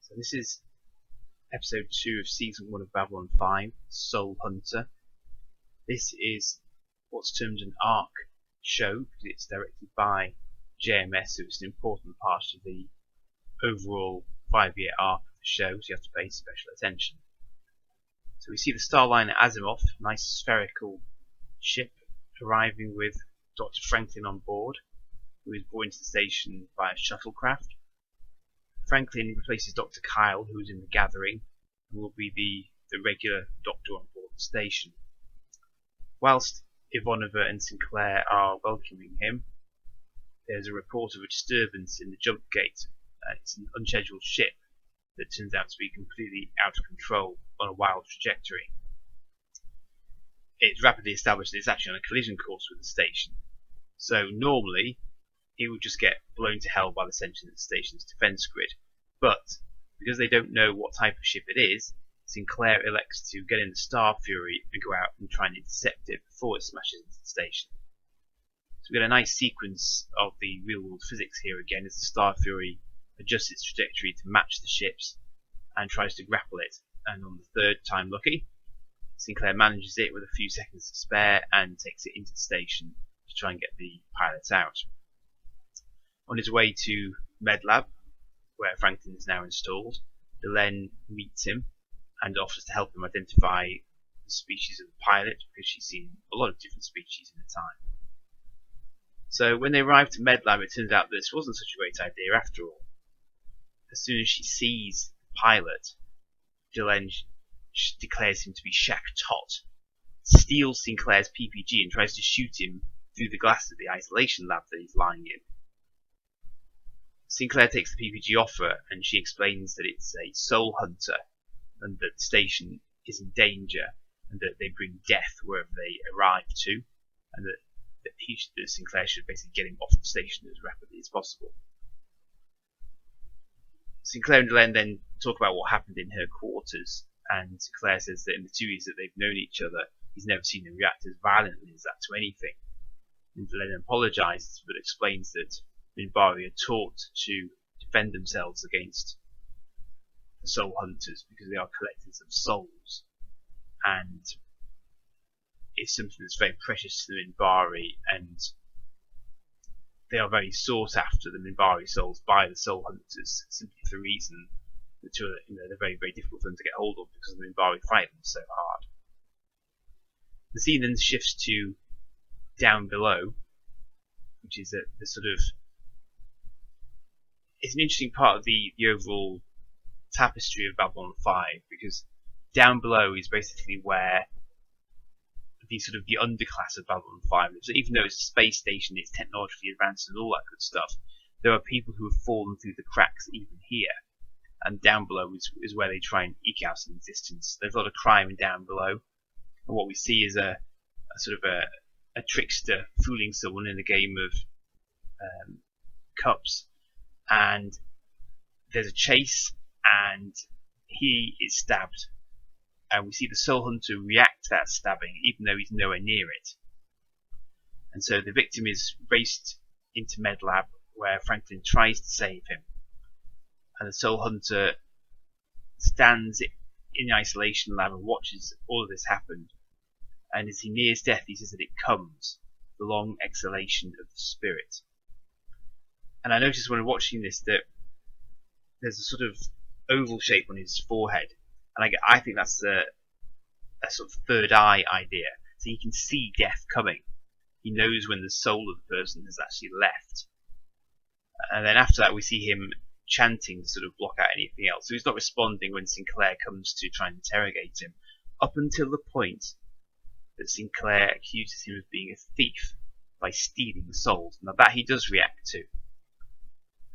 So this is episode 2 of season 1 of Babylon 5, Soul Hunter. This is what's termed an ARC show because it's directed by JMS, so it's an important part of the overall 5-year arc of the show, so you have to pay special attention. So we see the Starliner Azimuth, a nice spherical ship, arriving with Dr. Franklin on board, who is brought into the station by a shuttlecraft. Franklin replaces Dr. Kyle, who is in the gathering, and will be the regular doctor on board the station. Whilst Ivanova and Sinclair are welcoming him, there's a report of a disturbance in the jump gate. It's an unscheduled ship that turns out to be completely out of control on a wild trajectory. It's rapidly established that it's actually on a collision course with the station. So normally, he would just get blown to hell by the station's defense grid. But because they don't know what type of ship it is, Sinclair elects to get in the Star Fury and go out and try and intercept it before it smashes into the station. So we get a nice sequence of the real-world physics here again as the Star Fury adjusts its trajectory to match the ship's and tries to grapple it. And on the third time lucky, Sinclair manages it with a few seconds to spare and takes it into the station to try and get the pilot out. On his way to MedLab, where Franklin is now installed, Delenn meets him and offers to help him identify the species of the pilot because she's seen a lot of different species in the time. So when they arrive to MedLab, it turns out this wasn't such a great idea after all. As soon as she sees the pilot, Delenn declares him to be Shaq Tot, steals Sinclair's PPG and tries to shoot him through the glass of the isolation lab that he's lying in. Sinclair takes the PPG off her and she explains that it's a soul hunter and that the station is in danger and that they bring death wherever they arrive to, and that Sinclair should basically get him off the station as rapidly as possible. Sinclair and Delenn then talk about what happened in her quarters, and Sinclair says that in the 2 years that they've known each other, he's never seen him react as violently as that to anything. And Delenn apologises but explains that Minbari are taught to defend themselves against the soul hunters because they are collectors of souls, and it's something that's very precious to the Minbari, and they are very sought after, the Minbari souls, by the soul hunters, simply for the reason that they're very, very difficult for them to get hold of because the Minbari fight them so hard. The scene then shifts to down below, which is the sort of, it's an interesting part of the overall tapestry of Babylon 5, because down below is basically where the underclass of Babylon 5 lives. Even though it's a space station, it's technologically advanced and all that good stuff, there are people who have fallen through the cracks even here, and down below is where they try and eke out some existence. There's a lot of crime down below, and what we see is a sort of a trickster fooling someone in a game of cups, and there's a chase and he is stabbed, and we see the soul hunter react to that stabbing even though he's nowhere near it. And so the victim is raced into MedLab where Franklin tries to save him, and the soul hunter stands in the isolation lab and watches all of this happen, and as he nears death he says that it comes, the long exhalation of the spirit. And I noticed when watching this that there's a sort of oval shape on his forehead, and I think that's a sort of third eye idea. So he can see death coming. He knows when the soul of the person has actually left. And then after that we see him chanting to sort of block out anything else. So he's not responding when Sinclair comes to try and interrogate him, up until the point that Sinclair accuses him of being a thief by stealing souls. Now that he does react to.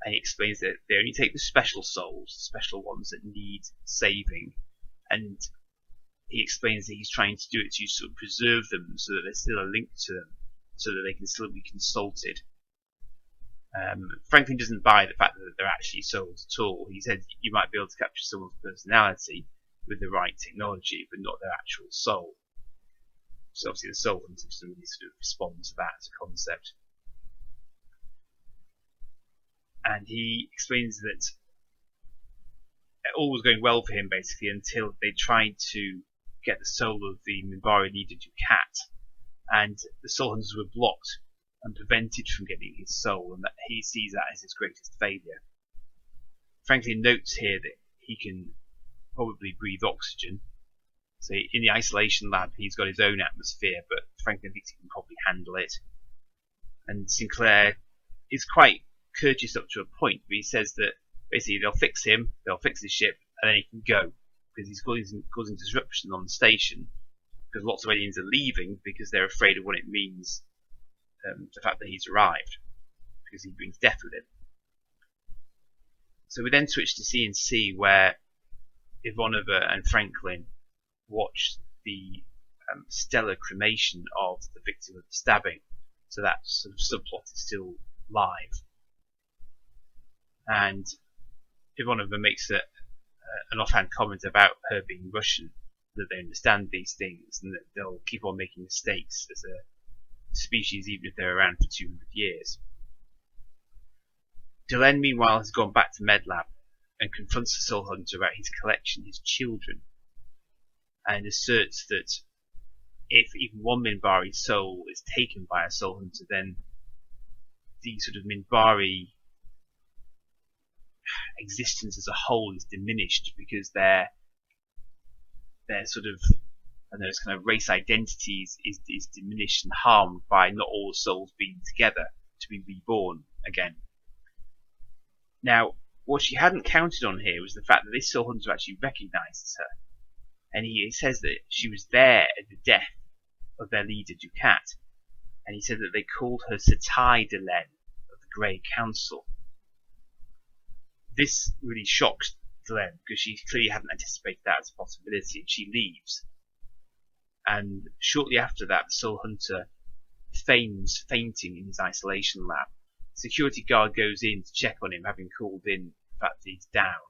And he explains that they only take the special souls, the special ones that need saving, and he explains that he's trying to do it to sort of preserve them so that there's still a link to them, so that they can still be consulted. Franklin doesn't buy the fact that they're actually souls at all. He said you might be able to capture someone's personality with the right technology, but not their actual soul. So obviously the soul hunters doesn't really sort of respond to that as a concept. And he explains that all was going well for him basically until they tried to get the soul of the Minbari leader Ducat, and the soul hunters were blocked and prevented from getting his soul, and that he sees that as his greatest failure. Franklin notes here that he can probably breathe oxygen. So in the isolation lab, he's got his own atmosphere, but Franklin thinks he can probably handle it. And Sinclair is quite courteous up to a point, but he says that basically they'll fix him, they'll fix his ship, and then he can go, because he's causing disruption on the station, because lots of aliens are leaving because they're afraid of what it means, the fact that he's arrived, because he brings death with him. So we then switch to C&C, where Ivanova and Franklin watch the stellar cremation of the victim of the stabbing. So that sort of subplot is still live. And Ivanova makes an offhand comment about her being Russian, that they understand these things and that they'll keep on making mistakes as a species even if they're around for 200 years. Delenn, meanwhile, has gone back to MedLab and confronts the Soul Hunter about his collection, his children, and asserts that if even one Minbari soul is taken by a Soul Hunter, then the sort of Minbari existence as a whole is diminished, because their sort of, I don't know, it's kind of race identities is diminished and harmed by not all the souls being together to be reborn again. Now, what she hadn't counted on here was the fact that this Soul Hunter actually recognises her, and he says that she was there at the death of their leader Ducat, and he said that they called her Satai Delenn of the Grey Council. This really shocked Delenn, because she clearly hadn't anticipated that as a possibility, and she leaves. And shortly after that, the Soul Hunter feigns fainting in his isolation lab. Security guard goes in to check on him, having called in the fact that he's down.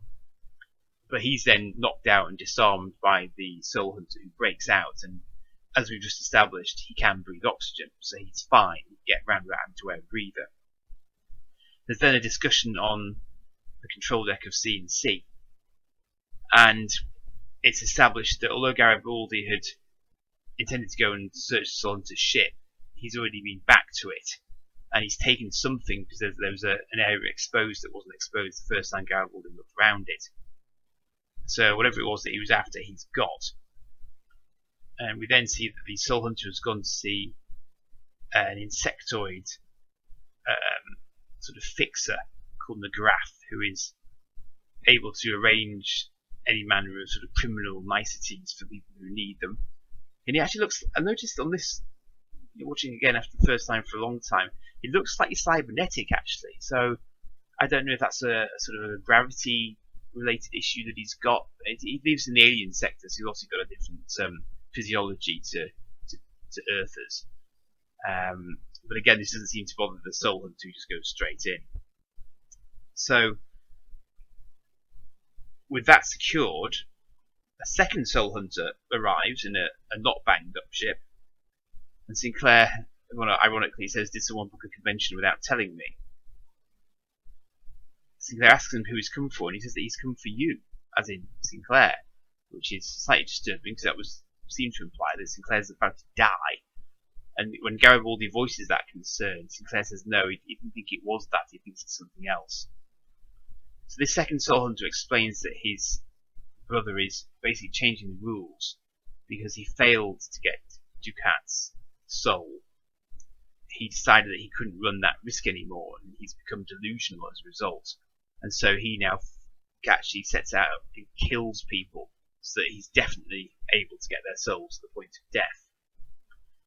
But he's then knocked out and disarmed by the Soul Hunter, who breaks out, and as we've just established, he can breathe oxygen, so he's fine. He get round without having to wear a breather. There's then a discussion on the control deck of C&C, and it's established that although Garibaldi had intended to go and search the Soul Hunter's ship, he's already been back to it, and he's taken something because there was an area exposed that wasn't exposed the first time Garibaldi looked around it. So whatever it was that he was after, he's got. And we then see that the Soul Hunter has gone to see an insectoid sort of fixer called McGrath, who is able to arrange any manner of sort of criminal niceties for people who need them. And he actually looks, I noticed on this, watching again after the first time for a long time, he looks slightly cybernetic actually. So I don't know if that's a sort of a gravity related issue that he's got. He lives in the alien sector, so he's also got a different physiology to Earthers. But again, this doesn't seem to bother the Soul Hunter, who just goes straight in. So with that secured, a second Soul Hunter arrives in a not banged up ship, and Sinclair, ironically, says, "Did someone book a convention without telling me?" Sinclair asks him who he's come for, and he says that he's come for you, as in Sinclair, which is slightly disturbing because that seemed to imply that Sinclair's about to die. And when Garibaldi voices that concern, Sinclair says no, he didn't think it was that, he thinks it's something else. So this second Soul Hunter explains that his brother is basically changing the rules because he failed to get Ducat's soul. He decided that he couldn't run that risk anymore, and he's become delusional as a result. And so he now actually sets out and kills people so that he's definitely able to get their souls to the point of death.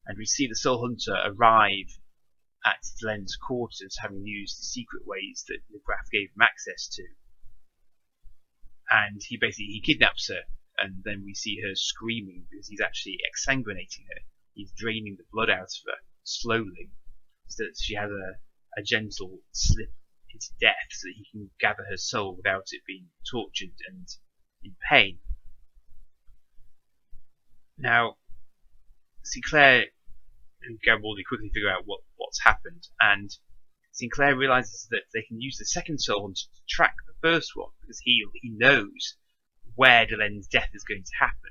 And we see the Soul Hunter arrive at Delenn's quarters, having used the secret ways that McGrath gave him access to. And he kidnaps her, and then we see her screaming because he's actually exsanguinating her. He's draining the blood out of her slowly, so that she has a gentle slip into death, so that he can gather her soul without it being tortured and in pain. Now, Sinclair and Garibaldi quickly figure out what's happened, and Sinclair realizes that they can use the second Soul Hunter to track the first one, because he knows where Delen's death is going to happen.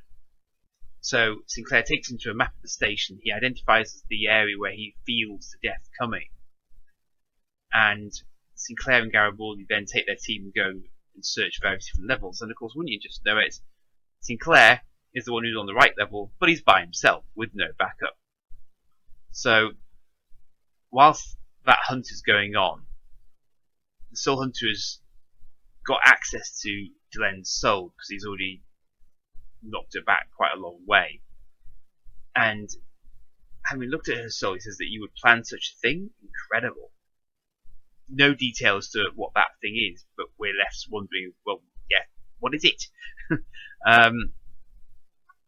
So Sinclair takes him to a map of the station. He identifies the area where he feels the death coming. And Sinclair and Garibaldi then take their team and go and search various different levels. And of course, wouldn't you just know it, Sinclair is the one who's on the right level, but he's by himself with no backup. So whilst that hunt is going on, the Soul Hunter has got access to Delen's soul because he's already knocked her back quite a long way. And having looked at her soul, he says that you would plan such a thing? Incredible. No detail as to what that thing is, but we're left wondering, well, yeah, what is it?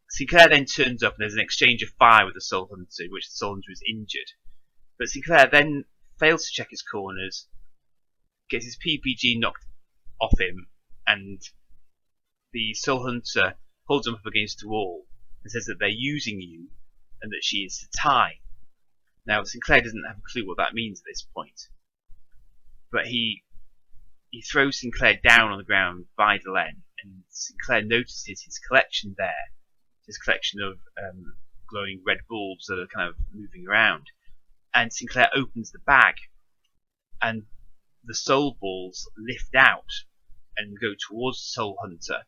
Sinclair then turns up and there's an exchange of fire with the Soul Hunter, in which the Soul Hunter is injured. But Sinclair then fails to check his corners, gets his PPG knocked off him, and the Soul Hunter holds him up against a wall and says that they're using you and that she is Satai. Now, Sinclair doesn't have a clue what that means at this point, but he throws Sinclair down on the ground by Delen, and Sinclair notices his collection there, his collection of glowing red bulbs that are kind of moving around. And Sinclair opens the bag, and the soul balls lift out and go towards the Soul Hunter.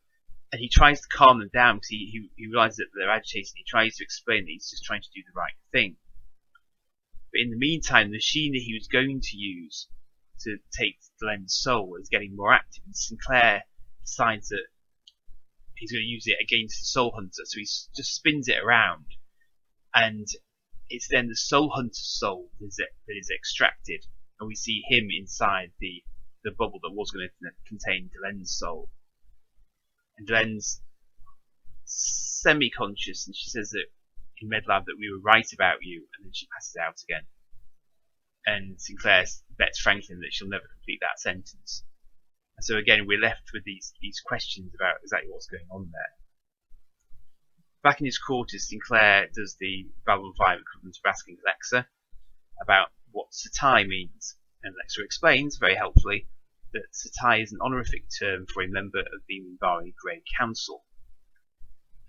And he tries to calm them down because he realizes that they're agitated. He tries to explain that he's just trying to do the right thing. But in the meantime, the machine that he was going to use to take Delen's soul is getting more active, and Sinclair decides that he's going to use it against the Soul Hunter. So he just spins it around, and it's then the Soul Hunter's soul that is extracted, and we see him inside the bubble that was going to contain Delen's soul. And Delen's semi-conscious, and she says that in MedLab that we were right about you, and then she passes out again. And Sinclair bets Franklin that she'll never complete that sentence. And so again, we're left with these questions about exactly what's going on there. Back in his quarters, Sinclair does the Babylon 5 equivalent of asking Alexa about what Satai means. And Alexa explains, very helpfully, that Satai is an honorific term for a member of the Minbari Grey Council.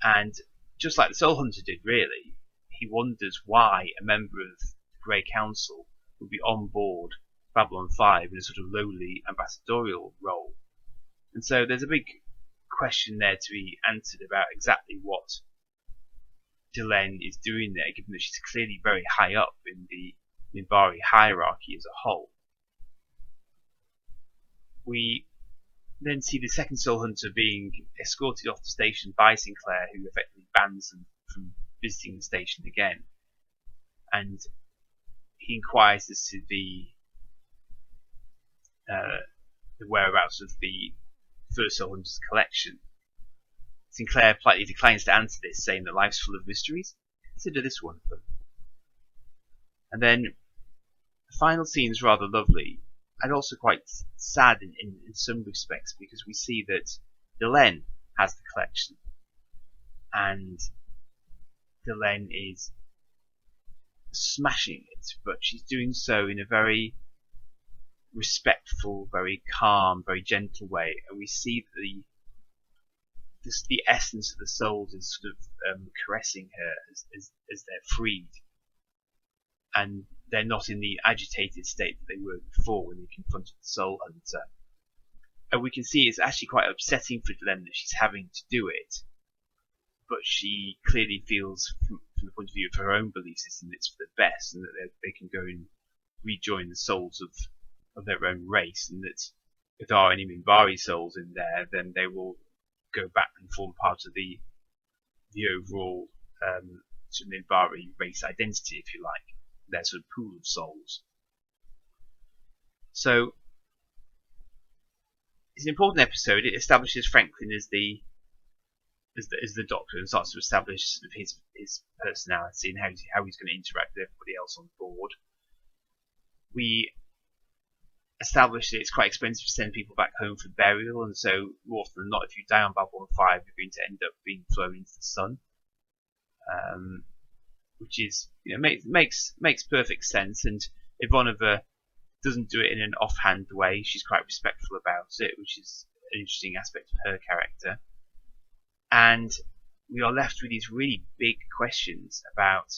And just like the Soul Hunter did, really, he wonders why a member of the Grey Council would be on board Babylon 5 in a sort of lowly ambassadorial role. And so there's a big question there to be answered about exactly what Delen is doing there, given that she's clearly very high up in the Minbari hierarchy as a whole. We then see the second Soul Hunter being escorted off the station by Sinclair, who effectively bans them from visiting the station again. And he inquires as to the whereabouts of the first Soul Hunter's collection. Sinclair politely declines to answer this, saying that life's full of mysteries. Consider this one of them. And then the final scene is rather lovely, and also quite sad in some respects, because we see that Delen has the collection, and Delen is smashing it, but she's doing so in a very respectful, very calm, very gentle way, and we see the essence of the souls is sort of caressing her as they're freed, and they're not in the agitated state that they were before when they confronted the Soul Hunter. And we can see it's actually quite upsetting for Delen that she's having to do it, but she clearly feels, from the point of view of her own belief system, it's for the best, and that they can go and rejoin the souls of their own race, and that if there are any Minbari souls in there, then they will go back and form part of the overall sort of Minbari race identity, if you like, their sort of pool of souls. So it's an important episode. It establishes Franklin as the Doctor and starts to establish sort of his personality and how he's going to interact with everybody else on board. We establish that it's quite expensive to send people back home for burial, and so more often than not, if you die on Babylon 5, you're going to end up being thrown into the sun, which is, makes perfect sense. And Ivanova doesn't do it in an offhand way. She's quite respectful about it, which is an interesting aspect of her character. And we are left with these really big questions about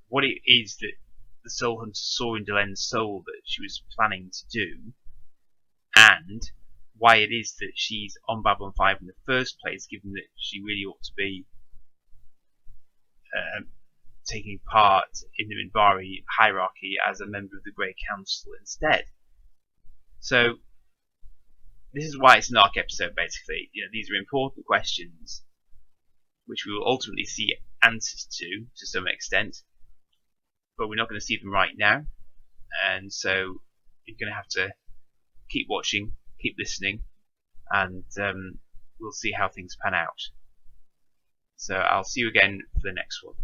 what it is that the Soul Hunter saw in Delen's soul that she was planning to do, and why it is that she's on Babylon 5 in the first place, given that she really ought to be taking part in the Minbari hierarchy as a member of the Grey Council instead. So this is why it's an arc episode, basically. These are important questions which we will ultimately see answers to some extent, but we're not going to see them right now, and so you're going to have to keep watching, keep listening, and we'll see how things pan out. So I'll see you again for the next one.